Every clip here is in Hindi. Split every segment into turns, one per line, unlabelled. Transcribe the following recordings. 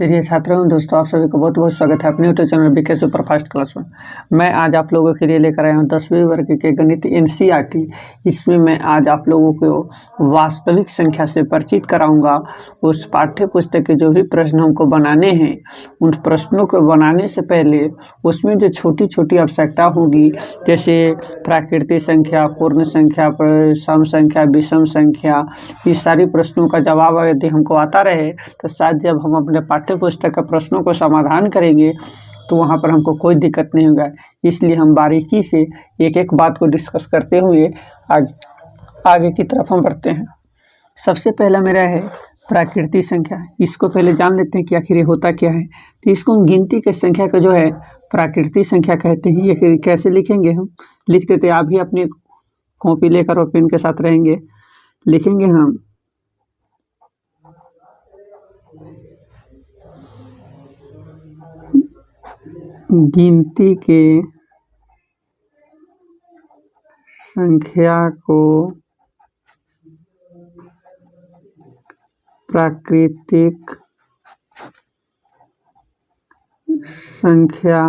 प्रिय छात्रों दोस्तों, आप सभी को बहुत बहुत स्वागत है अपने YouTube channel BK superfast class में। मैं आज आप लोगों के लिए लेकर आया हूं 10वीं वर्ग के गणित एनसीईआरटी। इसमें मैं आज आप लोगों को वास्तविक संख्या से परिचित कराऊंगा। उस पाठ्य पुस्तक के जो भी प्रश्न हमको बनाने हैं, उन प्रश्नों को बनाने से पहले उसमें जो छोटी छोटी आवश्यकता होगी, जैसे प्राकृतिक संख्या, पूर्ण संख्या, सम संख्या, विषम संख्या, इस सारी प्रश्नों का जवाब यदि हमको आता रहे तो शायद जब हम अपने पाठ्य पुस्तक के प्रश्नों को समाधान करेंगे तो वहाँ पर हमको कोई दिक्कत नहीं होगा। इसलिए हम बारीकी से एक एक बात को डिस्कस करते हुए आगे की तरफ हम बढ़ते हैं। सबसे पहला मेरा है प्राकृतिक संख्या। इसको पहले जान लेते हैं कि आखिर ये होता क्या है। तो इसको हम गिनती के संख्या का जो है प्राकृतिक संख्या कहते हैं। ये कैसे लिखेंगे? हम लिख देते हैं, आप भी अपनी कॉपी लेकर और पेन के साथ रहेंगे, लिखेंगे हम गिनती के संख्या को प्राकृतिक संख्या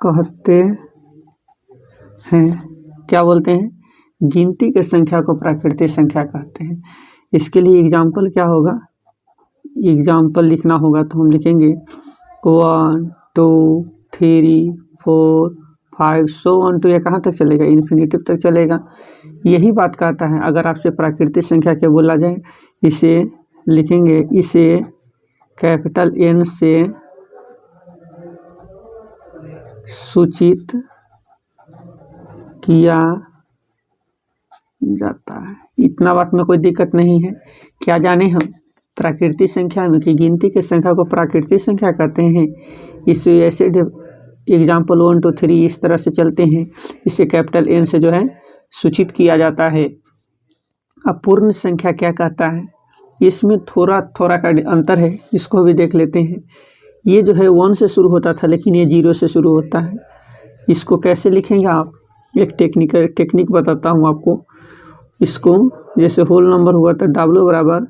कहते हैं। क्या बोलते हैं? गिनती के संख्या को प्राकृतिक संख्या कहते हैं। इसके लिए एग्जाम्पल क्या होगा? एग्जाम्पल लिखना होगा तो हम लिखेंगे 1 2 3 4 5 सो 1 2, ये कहाँ तक चलेगा? इन्फिनिटिव तक चलेगा। यही बात कहता है। अगर आपसे प्राकृतिक संख्या क्या बोला जाए, इसे लिखेंगे, इसे कैपिटल N से सूचित किया जाता है। इतना बात में कोई दिक्कत नहीं है। क्या जाने हम प्राकृतिक संख्या में कि गिनती की संख्या को प्राकृतिक संख्या कहते हैं। इसे ऐसे एग्जाम्पल 1 2 3 इस तरह से चलते हैं। इसे कैपिटल N से जो है सूचित किया जाता है। अब पूर्ण संख्या क्या कहता है? इसमें थोड़ा थोड़ा का अंतर है, इसको भी देख लेते हैं। ये जो है 1 से शुरू होता था, लेकिन ये 0 से शुरू होता है। इसको कैसे लिखेंगे आप? एक टेक्निक बताता हूँ आपको। इसको जैसे होल नंबर हुआ था, W बराबर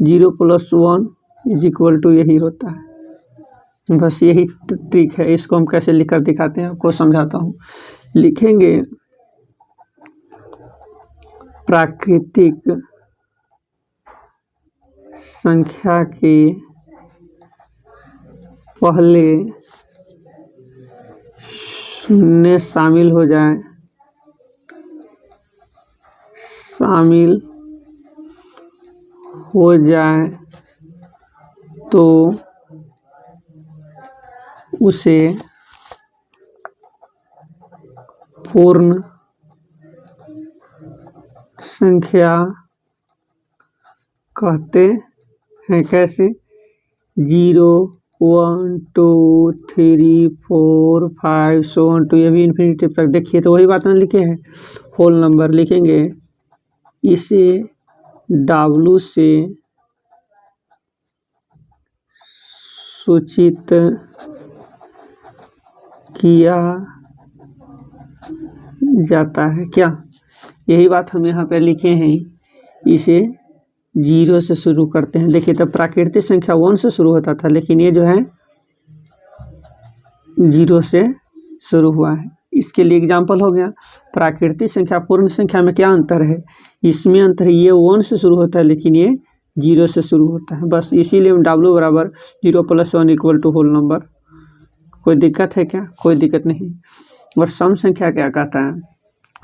0 + 1 = यही होता है। बस यही ट्रिक है। इसको हम कैसे लिखकर दिखाते हैं आपको समझाता हूँ। लिखेंगे प्राकृतिक संख्या के पहले शून्य शामिल हो जाए तो उसे पूर्ण संख्या कहते हैं। कैसे? 0 1 2 3 4 5 सो 1 2, ये भी इन्फिनिटिव तक। देखिए तो वही बात ना लिखे हैं। होल नंबर लिखेंगे, इसे W से सूचित किया जाता है। क्या? यही बात हम यहाँ पे लिखे हैं। इसे 0 से शुरू करते हैं। देखिए तब प्राकृतिक संख्या 1 से शुरू होता था, लेकिन ये जो है 0 से शुरू हुआ है। इसके लिए एग्जाम्पल हो गया। प्राकृतिक संख्या पूर्ण संख्या में क्या अंतर है? इसमें अंतर है, ये 1 से शुरू होता है, लेकिन ये 0 से शुरू होता है। बस इसीलिए हम W बराबर 0 + 1 = होल नंबर। कोई दिक्कत है क्या? कोई दिक्कत नहीं। और सम संख्या क्या कहता है?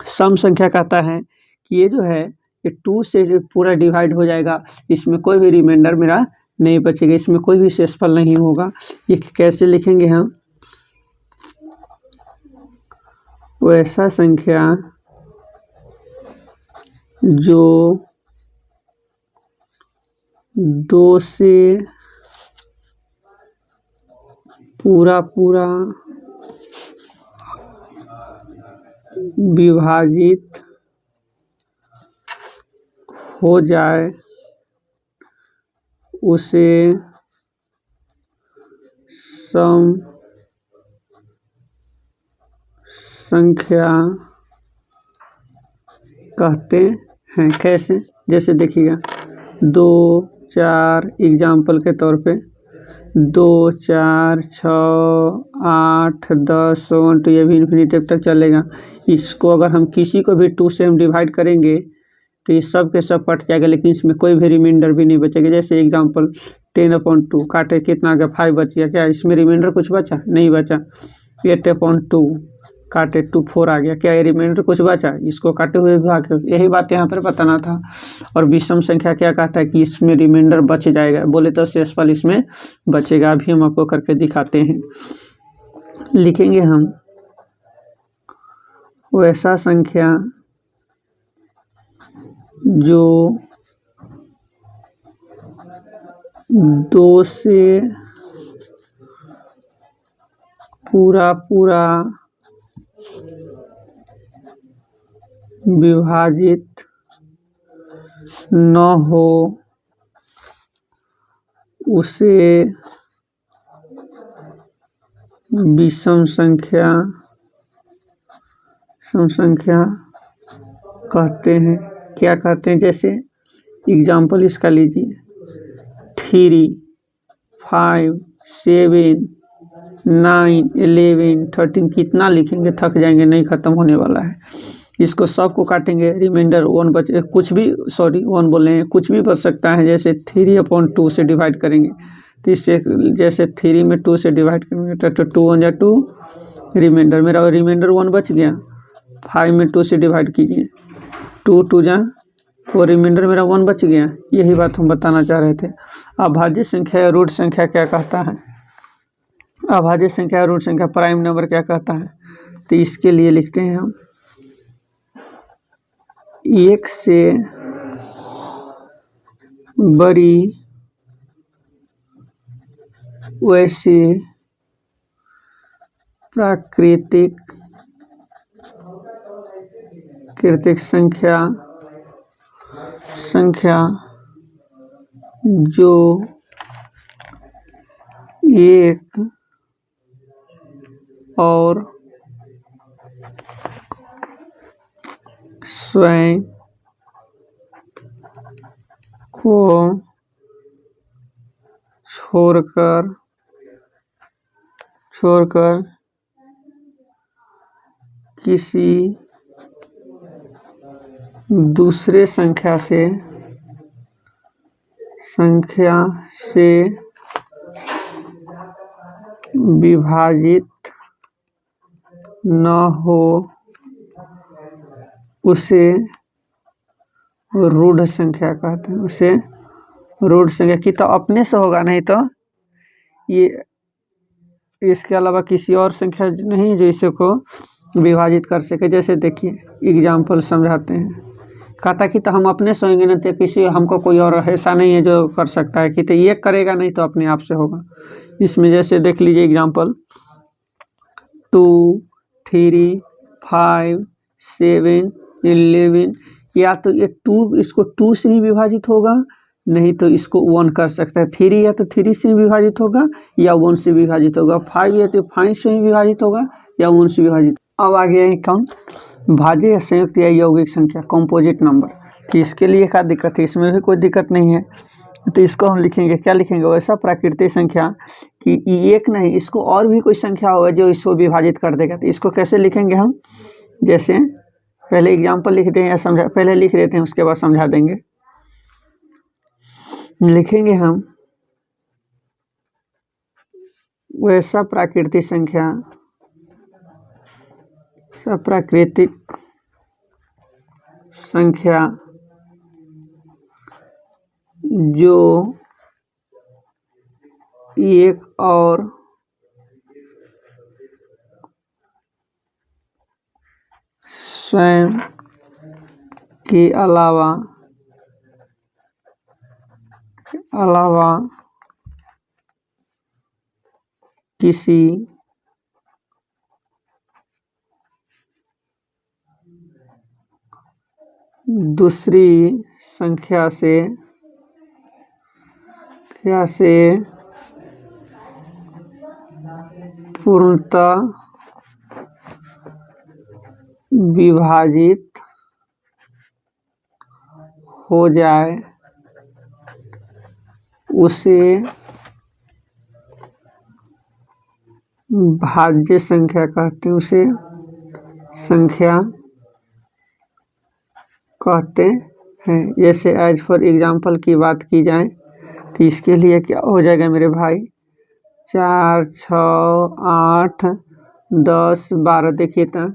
सम संख्या कहता है कि ये जो है ये 2 से पूरा डिवाइड हो जाएगा, इसमें कोई भी रिमाइंडर मेरा नहीं बचेगा, इसमें कोई भी शेषफल नहीं होगा। ये कैसे लिखेंगे हम? वैसा संख्या जो 2 से पूरा विभाजित हो जाए उसे सम संख्या कहते हैं। कैसे? जैसे देखिएगा 2 4 एग्जाम्पल के तौर पे 2 4 6 8 10 1 2 ये भी इन्फिनिटिव तक चलेगा। इसको अगर हम किसी को भी 2 से हम डिवाइड करेंगे तो ये सब के सब कट जाएगा, लेकिन इसमें कोई भी रिमाइंडर भी नहीं बचेगा। जैसे एग्जाम्पल 10/2 काटे कितना आ गया 5 बच गया, क्या इसमें रिमाइंडर कुछ बचा? नहीं बचा। 8/2 काटे 2 4 आ गया, क्या ये रिमाइंडर कुछ बचा? इसको काटे हुए भाग, यही बात यहाँ पर बताना था। और विषम संख्या क्या कहता है कि इसमें रिमाइंडर बच जाएगा, बोले तो शेषफल इसमें बचेगा। अभी हम आपको करके दिखाते हैं। लिखेंगे हम वैसा संख्या जो 2 से पूरा विभाजित न हो उसे विषम संख्या कहते हैं। क्या कहते हैं? जैसे एग्जाम्पल इसका लीजिए 3 5 7 9 11 13 कितना लिखेंगे, थक जाएंगे, नहीं ख़त्म होने वाला है। इसको सबको काटेंगे, रिमाइंडर 1 बचे, कुछ भी 1 बोले हैं, कुछ भी बच सकता है। जैसे 3/2 से डिवाइड करेंगे तो इससे जैसे 3 में 2 से डिवाइड करेंगे तो 2 1 जा 2, रिमाइंडर मेरा रिमाइंडर 1 बच गया। 5 में 2 से डिवाइड कीजिए 2 2 जा, और रिमाइंडर मेरा 1 बच गया। यही बात हम बताना चाह रहे थे। अभाज्य संख्या या रूट संख्या क्या कहता है? अभाज्य संख्या रूट संख्या प्राइम नंबर क्या कहता है? तो इसके लिए लिखते हैं हम 1 से बड़ी वैसी प्राकृतिक संख्या जो 1 और स्वयं को छोड़कर किसी दूसरे संख्या से विभाजित न हो उसे रूढ़ संख्या कहते हैं। उसे रूढ़ संख्या की तो अपने से होगा, नहीं तो ये इसके अलावा किसी और संख्या नहीं जो इसे को विभाजित कर सके। जैसे देखिए एग्जाम्पल समझाते हैं। कहता कि तो हम अपने से होंगे ना, तो किसी हमको कोई और ऐसा नहीं है जो कर सकता है कि तो ये करेगा, नहीं तो अपने आप से होगा। इसमें जैसे देख लीजिए एग्जाम्पल 2 3 5 7 11, या तो ये 2 इसको 2 से ही विभाजित होगा, नहीं तो इसको 1 कर सकता है। 3 या तो 3 से विभाजित होगा या 1 से विभाजित होगा। 5 या तो 5 से ही विभाजित होगा या 1 से विभाजित। अब आ गया कौन? भाज्य या संयुक्त या यौगिक संख्या, कॉम्पोजिट नंबर। तो इसके लिए क्या दिक्कत है? इसमें भी कोई दिक्कत नहीं है। तो इसको हम लिखेंगे, क्या लिखेंगे? वैसा प्राकृतिक संख्या कि एक नहीं, इसको और भी कोई संख्या होगा जो इसको विभाजित कर देगा। तो इसको कैसे लिखेंगे हम? जैसे पहले एग्जाम्पल लिख दें या समझा, पहले लिख देते हैं उसके बाद समझा देंगे। लिखेंगे हम वैसा प्राकृतिक संख्या जो एक और स्वयं के अलावा किसी दूसरी संख्या से पूर्णतः विभाजित हो जाए उसे भाज्य संख्या कहते हैं, उसे संख्या कहते हैं। जैसे एज फॉर एग्जाम्पल की बात की जाए तो इसके लिए क्या हो जाएगा मेरे भाई, 4, 6, 8, 10, 12। देखिए तो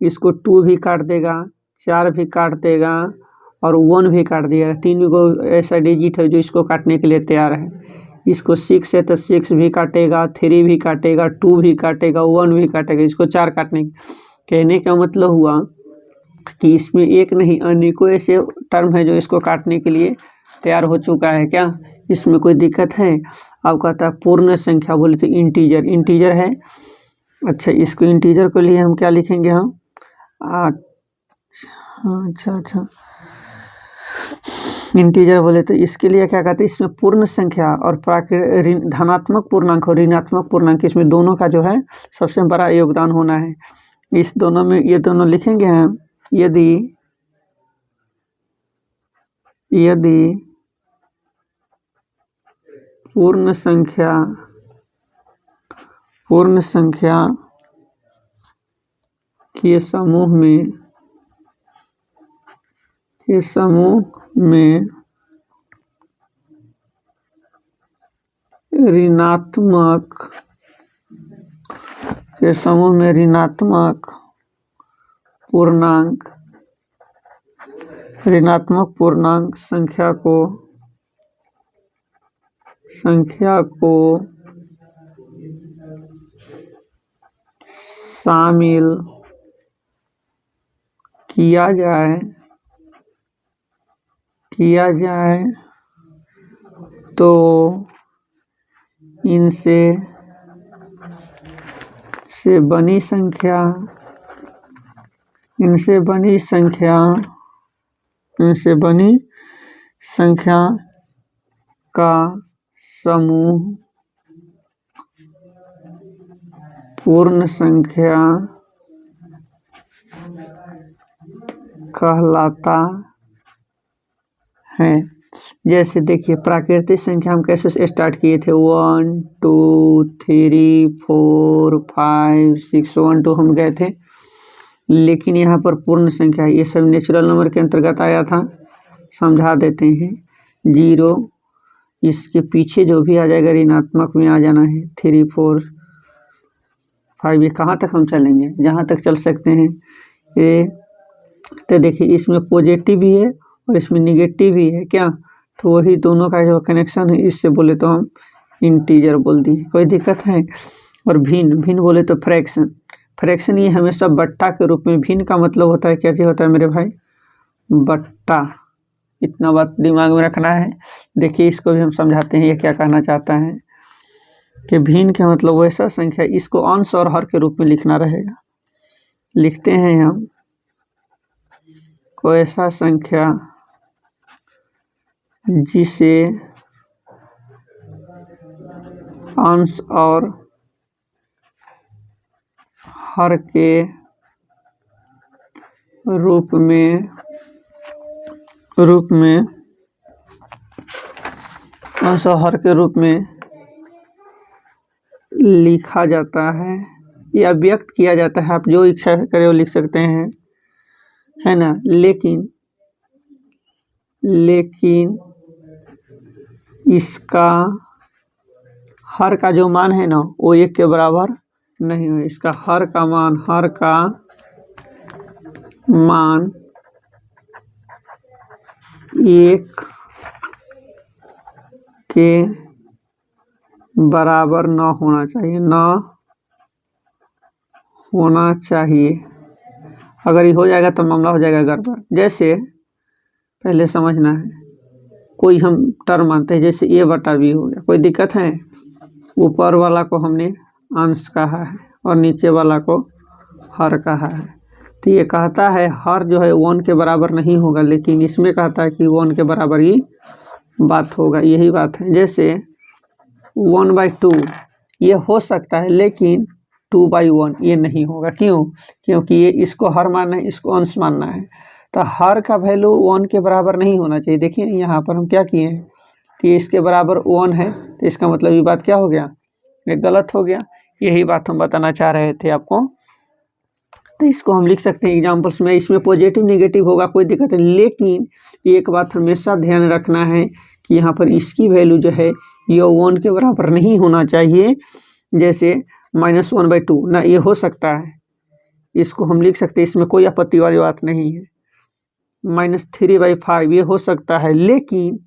इसको 2 भी काट देगा, 4 भी काट देगा और 1 भी काट देगा। 3 को ऐसा डिजिट है जो इसको काटने के लिए तैयार है। इसको 6 है तो 6 भी काटेगा, 3 भी काटेगा, 2 भी काटेगा, 1 भी काटेगा। इसको 4 काटने, कहने का मतलब हुआ कि इसमें एक नहीं अनेकों ऐसे टर्म है जो इसको काटने के लिए तैयार हो चुका है। क्या इसमें कोई दिक्कत है? अब कहता है पूर्ण संख्या, बोले तो इंटीजर, इंटीजर है। अच्छा, इसको इंटीजर के लिए हम क्या लिखेंगे, हम अच्छा इंटीजर बोले तो इसके लिए क्या कहते हैं, इसमें पूर्ण संख्या और धनात्मक पूर्णांक और ऋणात्मक पूर्णांक, इसमें दोनों का जो है सबसे बड़ा योगदान होना है। इस दोनों में ये दोनों लिखेंगे हम। यदि पूर्ण संख्या के समूह में ऋणात्मक पूर्णांक संख्या को शामिल किया जाए तो इनसे बनी संख्या का समूह पूर्ण संख्या कहलाता है। जैसे देखिए प्राकृतिक संख्या हम कैसे स्टार्ट किए थे, 1, 2, 3, 4, 5, 6, 1, 2 हम गए थे। लेकिन यहाँ पर पूर्ण संख्या, ये सब नेचुरल नंबर के अंतर्गत आया था। समझा देते हैं। 0 इसके पीछे जो भी आ जाएगा ऋणात्मक में आ जाना है। 3, 4, 5 ये कहाँ तक हम चलेंगे, जहाँ तक चल सकते हैं। ये तो देखिए इसमें पॉजिटिव भी है और इसमें निगेटिव भी है। क्या, तो वही दोनों का जो कनेक्शन है, इससे बोले तो हम इंटीजर बोल दिए, कोई दिक्कत है। और भिन्न बोले तो फ्रैक्शन ये हमेशा बट्टा के रूप में। भिन्न का मतलब होता है क्या होता है मेरे भाई, बट्टा। इतना बात दिमाग में रखना है। देखिए इसको भी हम समझाते हैं, ये क्या कहना चाहता है कि भिन्न का मतलब वैसा संख्या, इसको अंश और हर के रूप में लिखना रहेगा। लिखते हैं हम, कोई ऐसा संख्या जिसे अंश और हर के रूप में अंश और हर के रूप में लिखा जाता है या व्यक्त किया जाता है। आप जो इच्छा करें वो लिख सकते हैं, है ना। लेकिन इसका हर का जो मान है ना, वो 1 के बराबर नहीं है। इसका हर का मान 1 के बराबर न होना चाहिए। अगर ये हो जाएगा तो मामला हो जाएगा गड़बड़। जैसे पहले समझना है, कोई हम टर्म मानते हैं, जैसे a/b हो गया, कोई दिक्कत है। ऊपर वाला को हमने अंश कहा है और नीचे वाला को हर कहा है। तो ये कहता है हर जो है 1 के बराबर नहीं होगा, लेकिन इसमें कहता है कि 1 के बराबर ही बात होगा। यही बात है। जैसे 1/2 ये हो सकता है, लेकिन 2/1 ये नहीं होगा। क्यों? क्योंकि ये इसको हर मानना है, इसको अंश मानना है। तो हर का वैल्यू 1 के बराबर नहीं होना चाहिए। देखिए यहाँ पर हम क्या किए हैं, तो ये इसके बराबर 1 है, तो इसका मतलब ये बात क्या हो गया, ये गलत हो गया। यही बात हम बताना चाह रहे थे आपको। तो इसको हम लिख सकते हैं एग्जाम्पल्स में, इसमें पॉजिटिव नेगेटिव होगा कोई दिक्कत नहीं, लेकिन एक बात हमेशा ध्यान रखना है कि यहाँ पर इसकी वैल्यू जो है ये 1 के बराबर नहीं होना चाहिए। जैसे -1/2 ना, ये हो सकता है, इसको हम लिख सकते हैं, इसमें कोई आपत्ति वाली बात नहीं है। -3/5 ये हो सकता है, लेकिन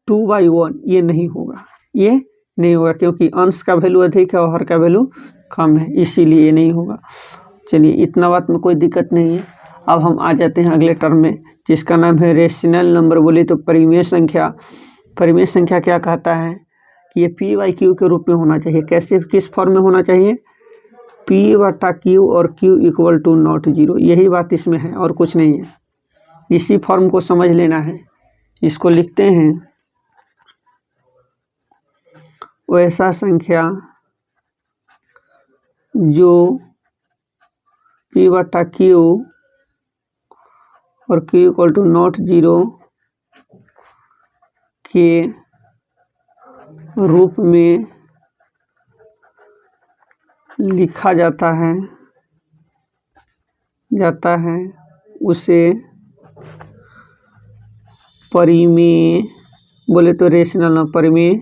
2/1 ये नहीं होगा, ये नहीं होगा, क्योंकि अंश का वैल्यू अधिक है और हर का वैल्यू कम है, इसीलिए ये नहीं होगा। चलिए, इतना बात में कोई दिक्कत नहीं है। अब हम आ जाते हैं अगले टर्म में, जिसका नाम है रेशनल नंबर। बोले तो परिमेय संख्या। परिमेय संख्या क्या कहता है कि ये p/q के रूप में होना चाहिए। कैसे, किस फॉर्म में होना चाहिए, p/q और q = नॉट 0। यही बात इसमें है और कुछ नहीं है, इसी फॉर्म को समझ लेना है। इसको लिखते हैं, वैसा संख्या जो p/q और q = नॉट 0 के रूप में लिखा जाता है उसे परिमेय, बोले तो रेशनल परिमेय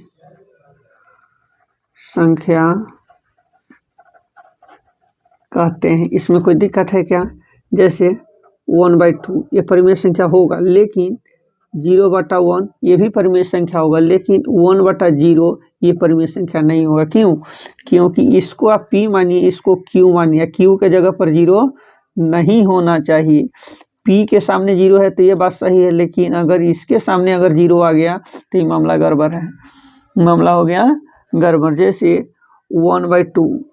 संख्या कहते हैं। इसमें कोई दिक्कत है क्या, जैसे 1/2 ये परिमेय संख्या होगा, लेकिन 0/1 ये भी परिमेय संख्या होगा, लेकिन 1/0 ये परिमेय संख्या नहीं होगा। क्यों, क्योंकि इसको आप p मानिए, इसको q मानिए, q के जगह पर 0 नहीं होना चाहिए। p के सामने 0 है तो ये बात सही है, लेकिन अगर इसके सामने अगर 0 आ गया तो ये मामला गड़बड़ है, मामला हो गया गड़बड़। जैसे 1/2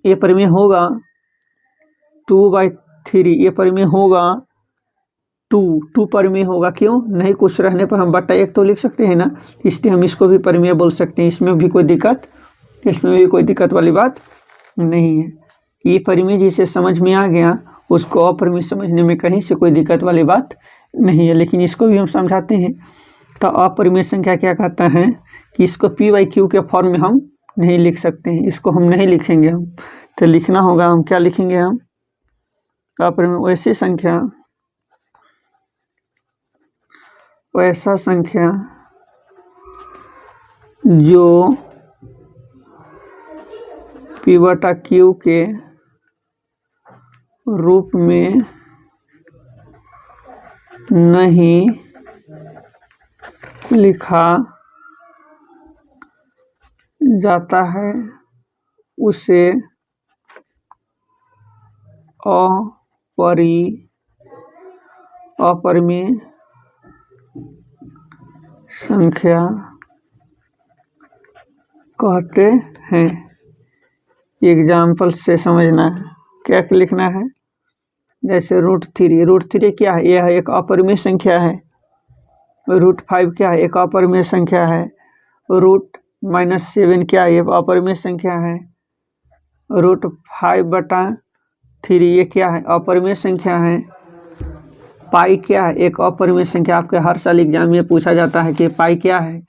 ये परिमेय होगा, 2/3 ये परिमेय होगा, 2 परिमेय होगा। क्यों नहीं, कुछ रहने पर हम बटा 1 तो लिख सकते हैं ना, इसलिए हम इसको भी परिमेय बोल सकते हैं। इसमें भी कोई दिक्कत वाली बात नहीं है। ये परिमेय जिसे समझ में आ गया उसको अपरिमेय समझने में कहीं से कोई दिक्कत वाली बात नहीं है, लेकिन इसको भी हम समझाते हैं। तो अपरिमेय संख्या क्या कहता है कि इसको p/q के फॉर्म में हम नहीं लिख सकते हैं, इसको हम नहीं लिखेंगे। हम तो लिखना होगा, हम क्या लिखेंगे, हम अपरिमेय वैसा संख्या जो p/q के रूप में नहीं लिखा जाता है उसे अपरिमेय संख्या कहते हैं। एग्जाम्पल से समझना है, क्या लिखना है, जैसे √3 क्या है, यह एक अपरिमेय संख्या है। √5 क्या है, एक अपरिमेय संख्या है। √-7 क्या है, ये अपरिमेय संख्या है। √5/3 ये क्या है, अपरिमेय संख्या है। पाई क्या है, एक अपरिमेय संख्या। आपके हर साल एग्जाम में पूछा जाता है कि पाई क्या है,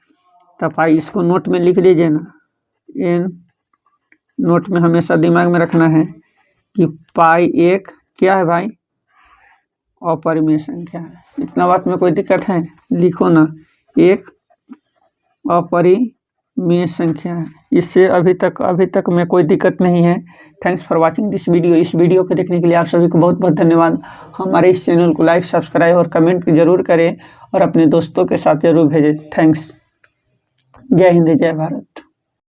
तो पाई इसको नोट में लिख लीजिए ना, इन नोट में हमेशा दिमाग में रखना है कि पाई एक क्या है भाई, अपरिमेय संख्या है। इतना बात में कोई दिक्कत है, लिखो ना, एक अपरिमेय संख्या है। इससे अभी तक में कोई दिक्कत नहीं है। Thanks for watching this video. इस वीडियो को देखने के लिए आप सभी को बहुत बहुत धन्यवाद। हमारे इस चैनल को लाइक, सब्सक्राइब और कमेंट जरूर करें और अपने दोस्तों के साथ जरूर भेजें। थैंक्स। जय हिंद, जय भारत।